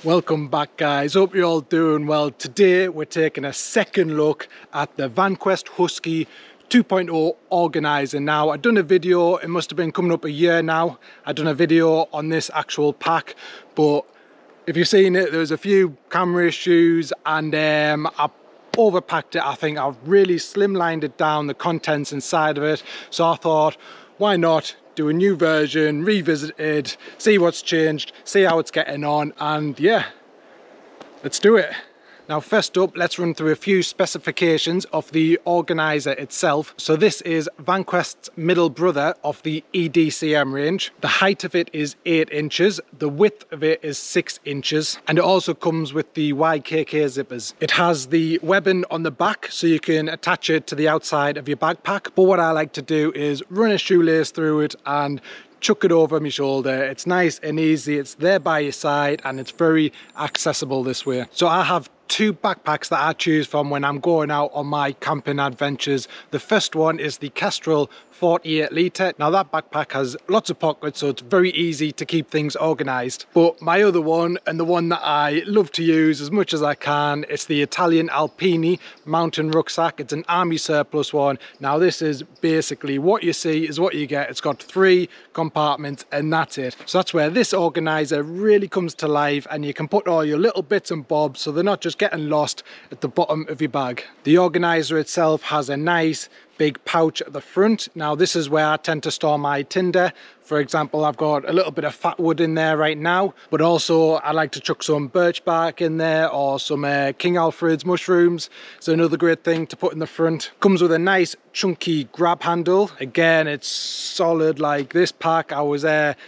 Welcome back, guys. Hope you're all doing well. Today we're taking a second look at the Vanquest Husky 2.0 Organizer. Now, I've done a video, it must have been coming up a year now. I've done a video on this actual pack, but if you've seen it, there's a few camera issues and I overpacked it. I think I've really slimlined it down, the contents inside of it. So I thought, why not do a new version, revisit it, see what's changed, see how it's getting on, and yeah, let's do it. Now, first up, let's run through a few specifications of the Organizer itself. So this is Vanquest's middle brother of the EDCM range. The height of it is 8 inches, the width of it is 6 inches, and it also comes with the YKK zippers. It has the webbing on the back, so you can attach it to the outside of your backpack. But what I like to do is run a shoelace through it and chuck it over my shoulder. It's nice and easy, it's there by your side, and it's very accessible this way. So I have two backpacks that I choose from when I'm going out on my camping adventures. The first one is the Kestrel 48 litre. Now that backpack has lots of pockets, so it's very easy to keep things organised. But my other one, and the one that I love to use as much as I can, it's the Italian Alpini mountain rucksack. It's an army surplus one. Now this is basically what you see is what you get. It's got 3 compartments and that's it. So that's where this Organizer really comes to life, and you can put all your little bits and bobs so they're not just getting lost at the bottom of your bag. The Organizer itself has a nice big pouch at the front. Now this is where I tend to store my tinder. For example, I've got a little bit of fat wood in there right now, but also I like to chuck some birch bark in there or some King Alfred's mushrooms. So another great thing to put in the front. Comes with a nice chunky grab handle. Again, it's solid like this pack. I was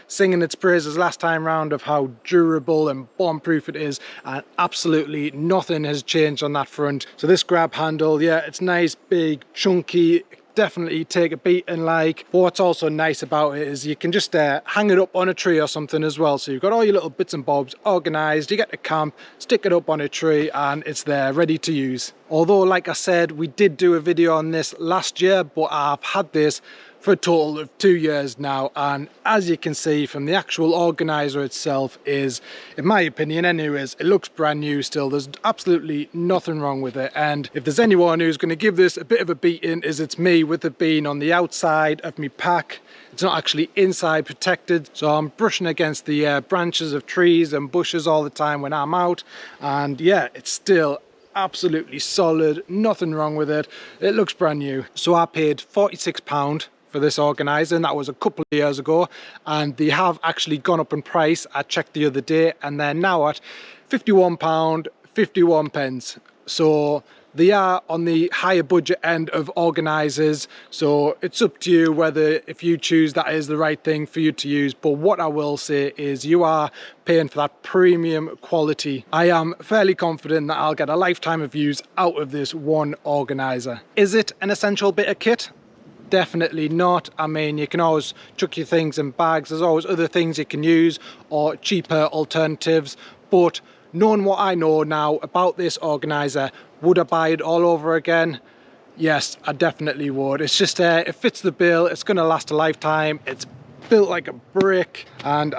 singing its praises last time round of how durable and bomb-proof it is, and absolutely nothing has changed on that front. So this grab handle, yeah, it's nice, big, chunky, definitely take a beating like. But what's also nice about it is you can just hang it up on a tree or something as well. So you've got all your little bits and bobs organised, you get to camp, stick it up on a tree, and it's there ready to use. Although, like I said, we did do a video on this last year, but I've had this for a total of 2 years now, and as you can see from the actual Organizer itself is, in my opinion anyways, it looks brand new still. There's absolutely nothing wrong with it, and if there's anyone who's going to give this a bit of a beating, it's me, with it being on the outside of my pack. It's not actually inside protected, so I'm brushing against the branches of trees and bushes all the time when I'm out, and yeah, it's still absolutely solid, nothing wrong with it. It looks brand new. So I paid £46 for this Organizer, and that was a couple of years ago, and they have actually gone up in price. I checked the other day and they're now at £51.51. So they are on the higher budget end of Organizers, so it's up to you whether, if you choose, that is the right thing for you to use. But what I will say is you are paying for that premium quality. I am fairly confident that I'll get a lifetime of use out of this one Organizer. Is it an essential bit of kit? Definitely not. I mean, you can always chuck your things in bags. There's always other things you can use or cheaper alternatives. But knowing what I know now about this Organizer, would I buy it all over again? Yes, I definitely would. It's just it fits the bill. It's going to last a lifetime. It's built like a brick, and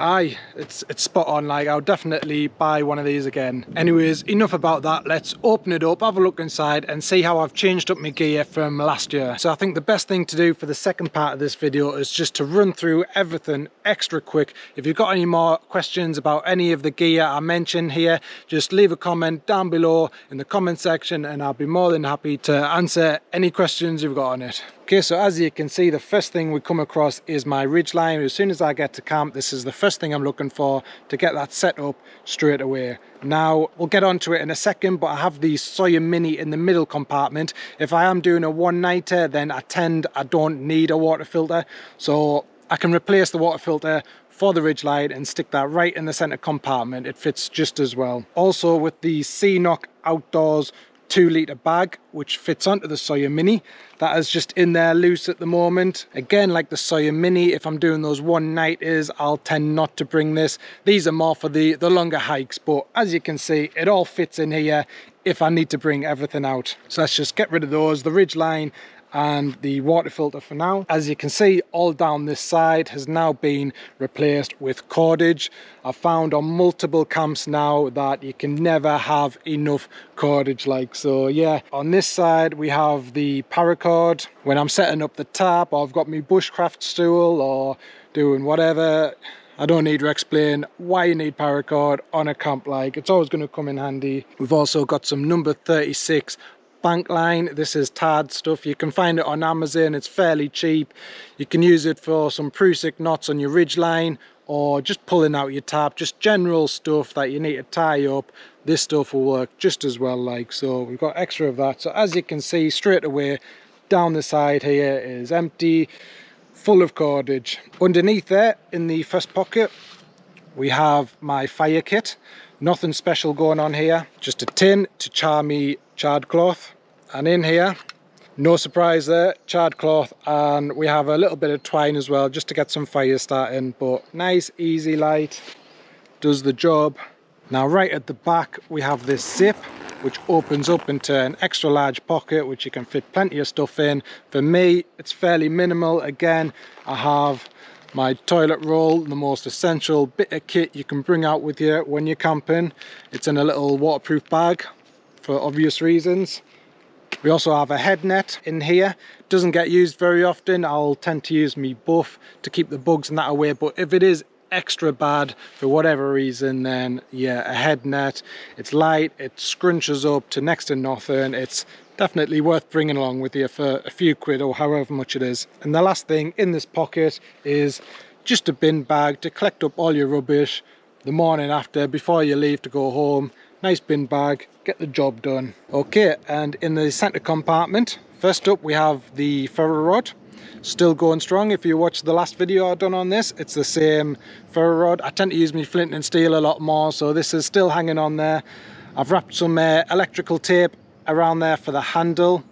it's spot on. Like, I'll definitely buy one of these again. Anyways, enough about that. Let's open it up, have a look inside, and see how I've changed up my gear from last year. So I think the best thing to do for the second part of this video is just to run through everything extra quick. If you've got any more questions about any of the gear I mentioned here, just leave a comment down below in the comment section, and I'll be more than happy to answer any questions you've got on it. Okay, so as you can see, the first thing we come across is my ridgeline. As soon as I get to camp, this is the first thing I'm looking for to get that set up straight away. Now, we'll get onto it in a second, but I have the Sawyer Mini in the middle compartment. If I am doing a one-nighter, then I don't need a water filter, so I can replace the water filter for the ridgeline and stick that right in the center compartment. It fits just as well. Also, with the C-Knock Outdoors 2-litre bag, which fits onto the Sawyer Mini, that is just in there loose at the moment. Again, like the Sawyer Mini, if I'm doing those one-nighters, I'll tend not to bring this. These are more for the longer hikes, but as you can see, it all fits in here if I need to bring everything out. So let's just get rid of those. The ridgeline and the water filter for now. As you can see, all down this side has now been replaced with cordage. I've found on multiple camps now that you can never have enough cordage, like, so yeah. On this side we have the paracord. When I'm setting up the tap, or I've got my bushcraft stool or doing whatever, I don't need to explain why you need paracord on a camp, like, it's always going to come in handy. We've also got some number 36 bank line. This is tad stuff. You can find it on Amazon. It's fairly cheap. You can use it for some prusik knots on your ridge line, or just pulling out your tap, just general stuff that you need to tie up. This stuff will work just as well, like, so we've got extra of that. So as you can see, straight away down the side here is empty, full of cordage. Underneath there in the first pocket we have my fire kit. Nothing special going on here, just a tin to char me charred cloth, and in here, no surprise there, charred cloth, and we have a little bit of twine as well just to get some fire starting, but nice, easy, light, does the job. Now right at the back we have this zip which opens up into an extra large pocket which you can fit plenty of stuff in. For me it's fairly minimal. Again, I have my toilet roll, the most essential bit of kit you can bring out with you when you're camping. It's in a little waterproof bag for obvious reasons. We also have a head net in here. Doesn't get used very often. I'll tend to use me buff to keep the bugs and that away, but if it is extra bad for whatever reason, then yeah, a head net. It's light, it scrunches up to next to nothing. It's definitely worth bringing along with you for a few quid or however much it is. And the last thing in this pocket is just a bin bag to collect up all your rubbish the morning after, before you leave to go home. Nice bin bag, get the job done. Okay, and in the center compartment, first up we have the ferro rod. Still going strong. If you watched the last video I've done on this, it's the same ferro rod. I tend to use my flint and steel a lot more, so this is still hanging on there. I've wrapped some electrical tape around there for the handle.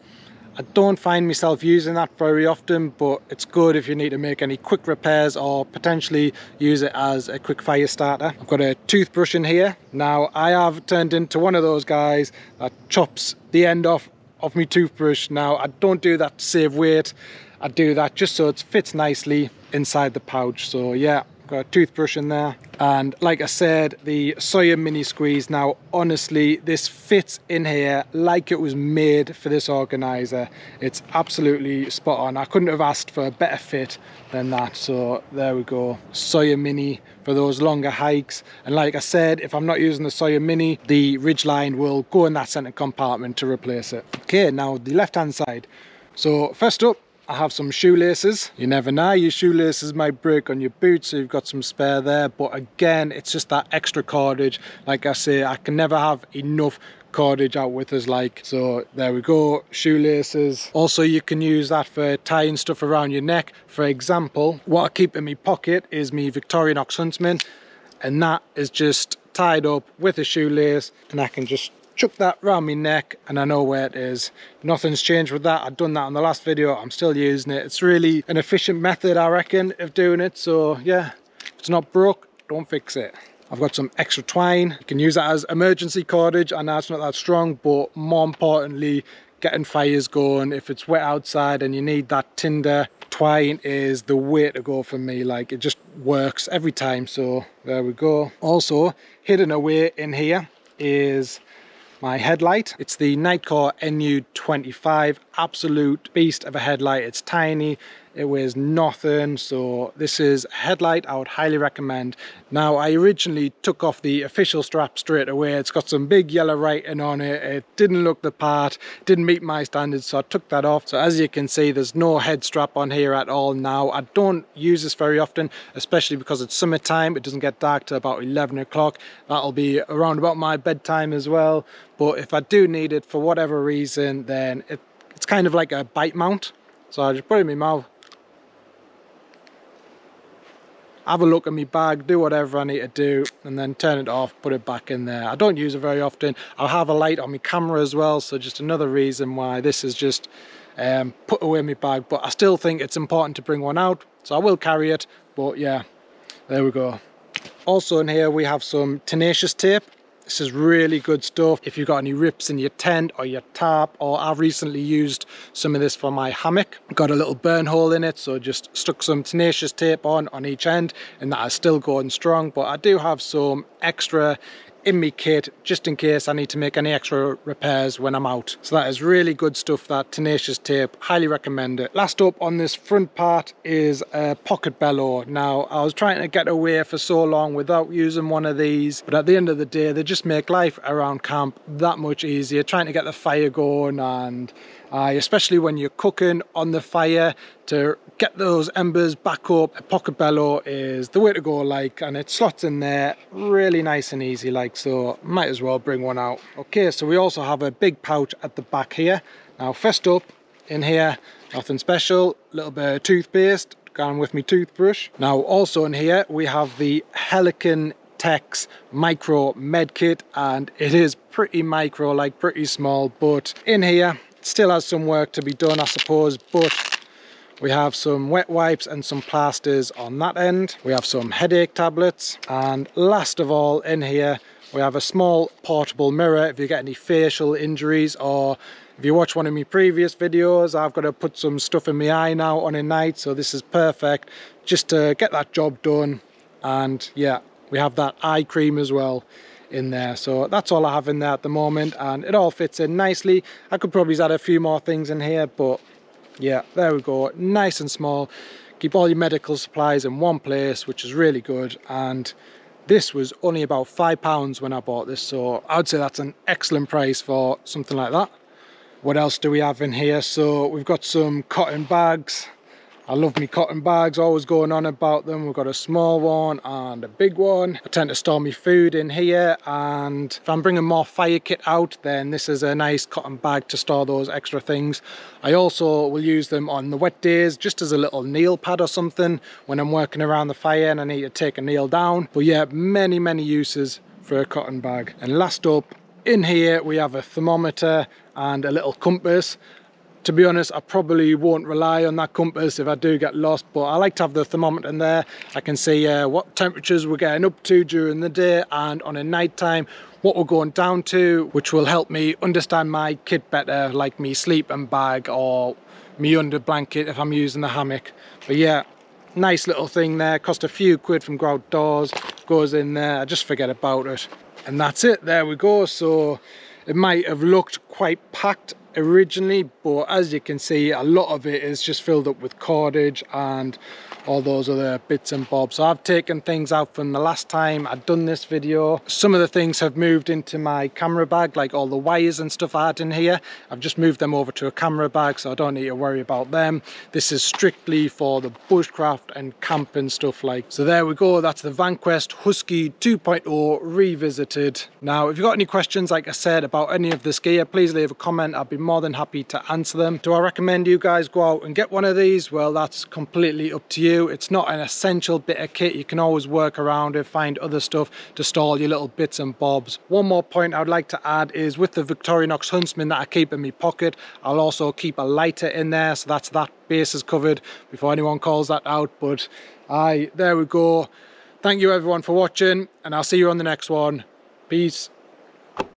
I don't find myself using that very often, but it's good if you need to make any quick repairs or potentially use it as a quick fire starter. I've got a toothbrush in here. Now I have turned into one of those guys that chops the end off of my toothbrush. Now I don't do that to save weight. I do that just so it fits nicely inside the pouch. So yeah, got a toothbrush in there, and like I said, the Sawyer mini squeeze. Now honestly, this fits in here like it was made for this organizer. It's absolutely spot on. I couldn't have asked for a better fit than that. So there we go, Sawyer mini for those longer hikes. And like I said, if I'm not using the Sawyer mini, the ridgeline will go in that center compartment to replace it. Okay, now the left hand side. So first up, I have some shoelaces. You never know, your shoelaces might break on your boots, so you've got some spare there. But again, it's just that extra cordage. Like I say, I can never have enough cordage out with us, like, so there we go, shoelaces. Also, you can use that for tying stuff around your neck. For example, what I keep in my pocket is my Victorinox Huntsman, and that is just tied up with a shoelace, and I can just chuck that around my neck and I know where it is. Nothing's changed with that. I've done that on the last video. I'm still using it. It's really an efficient method, I reckon, of doing it. So yeah, if it's not broke, don't fix it. I've got some extra twine. You can use that as emergency cordage. I know it's not that strong, but more importantly, getting fires going. If it's wet outside and you need that tinder, twine is the way to go for me. Like, it just works every time. So there we go. Also, hidden away in here is my headlight. It's the Nightcore NU25, absolute beast of a headlight. It's tiny, it weighs nothing, so this is a headlight I would highly recommend. Now, I originally took off the official strap straight away. It's got some big yellow writing on it. It didn't look the part, didn't meet my standards, so I took that off. So as you can see, there's no head strap on here at all now. I don't use this very often, especially because it's summertime. It doesn't get dark till about 11 o'clock. That'll be around about my bedtime as well. But if I do need it for whatever reason, then it's kind of like a bite mount. So I just put it in my mouth, have a look at my bag, do whatever I need to do, and then turn it off, put it back in there. I don't use it very often. I'll have a light on my camera as well, so just another reason why this is just put away in my bag. But I still think it's important to bring one out, so I will carry it. But yeah, there we go. Also in here we have some tenacious tape. This is really good stuff if you've got any rips in your tent or your tarp, or I've recently used some of this for my hammock. Got a little burn hole in it, so just stuck some tenacious tape on each end, and that is still going strong. But I do have some extra in my kit just in case I need to make any extra repairs when I'm out. So that is really good stuff, that tenacious tape. Highly recommend it. Last up on this front part is a pocket bellow. Now, I was trying to get away for so long without using one of these, but at the end of the day they just make life around camp that much easier. Trying to get the fire going, and especially when you're cooking on the fire, to get those embers back up, a pocket bellow is the way to go, like, and it slots in there really nice and easy, like, so might as well bring one out. Okay, so we also have a big pouch at the back here. Now, first up in here, nothing special, a little bit of toothpaste, going with me toothbrush. Now, also in here we have the Helican Tex micro med kit, and it is pretty micro, like pretty small, but in here still has some work to be done, I suppose. But we have some wet wipes and some plasters on that end. We have some headache tablets, and last of all in here we have a small portable mirror if you get any facial injuries, or if you watch one of my previous videos, I've got to put some stuff in my eye now on a night, so this is perfect just to get that job done. And yeah, we have that eye cream as well in there. So that's all I have in there at the moment, and it all fits in nicely. I could probably add a few more things in here, but yeah, there we go, nice and small. Keep all your medical supplies in one place, which is really good. And this was only about £5 when I bought this, so I would say that's an excellent price for something like that. What else do we have in here? So we've got some cotton bags. I love me cotton bags, always going on about them. We've got a small one and a big one. I tend to store my food in here, and if I'm bringing more fire kit out, then this is a nice cotton bag to store those extra things. I also will use them on the wet days just as a little nail pad or something when I'm working around the fire and I need to take a nail down. But yeah, many uses for a cotton bag. And last up in here we have a thermometer and a little compass. To be honest, I probably won't rely on that compass if I do get lost, but I like to have the thermometer in there. I can see what temperatures we're getting up to during the day, and on a night time what we're going down to, which will help me understand my kit better, like me sleeping bag or me under blanket if I'm using the hammock. But yeah, nice little thing there, cost a few quid from Go Outdoors, goes in there, I just forget about it. And that's it, there we go. So it might have looked quite packed originally, but as you can see, a lot of it is just filled up with cordage and all those other bits and bobs. So I've taken things out from the last time I'd done this video. Some of the things have moved into my camera bag, like all the wires and stuff I had in here. I've just moved them over to a camera bag, so I don't need to worry about them. This is strictly for the bushcraft and camping stuff like. So there we go, that's the Vanquest Husky 2.0 revisited. Now, if you've got any questions, like I said, about any of this gear, please leave a comment. I'll be more than happy to answer them. Do I recommend you guys go out and get one of these? Well, that's completely up to you. It's not an essential bit of kit. You can always work around it, find other stuff to store all your little bits and bobs. One more point I would like to add is with the Victorinox Huntsman that I keep in my pocket, I'll also keep a lighter in there, so that's that base is covered before anyone calls that out. But there we go. Thank you everyone for watching, and I'll see you on the next one. Peace.